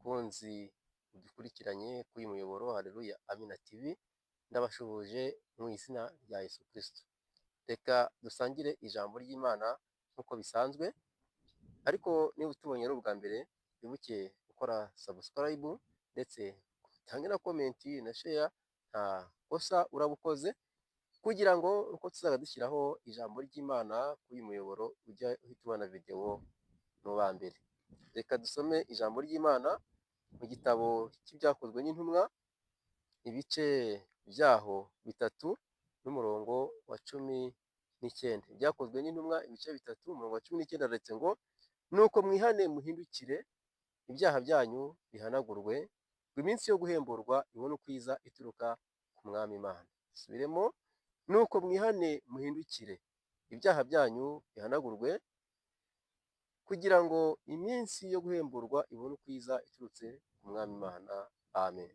bakunzi dukurikiranye kuri uyu muyoboro Haleluya Amina TV, ndabashuhuje mu izina rya Yesu Kristo. Reka dusangire ijambo ry'Imana nk'uko bisanzwe, ariko niba utubonye ari ubwa mbere wibuke gukora subscribe ndetse utange na komenti na share, nta kosa urabukoze, kugira ngo uko tuzajya dushyiraho ijambo ry'Imana kuri uyu muyoboro ujya uhita ubona videwo mu ba mbere. Reka dusome ijambo ry'Imana mu gitabo cy'ibyakozwe n'intumwa, ibice byaho 3 n'umurongo wa 19. Ibyakozwe n'intumwa ibice 3 umurongo wa 19 ndetse ngo nuko mwihane muhindukire, ibyaha byanyu bihanagurwe, ngo iminsi yo guhemburwa ibone ukwiza ituruka ku mwami Imana. Subiremo, nuko mwihane muhindukire, ibyaha byanyu bihanagurwe, kugira ngo iminsi yo guhemburwa ibone ukwiza iturutse ku mwami Imana. Amen.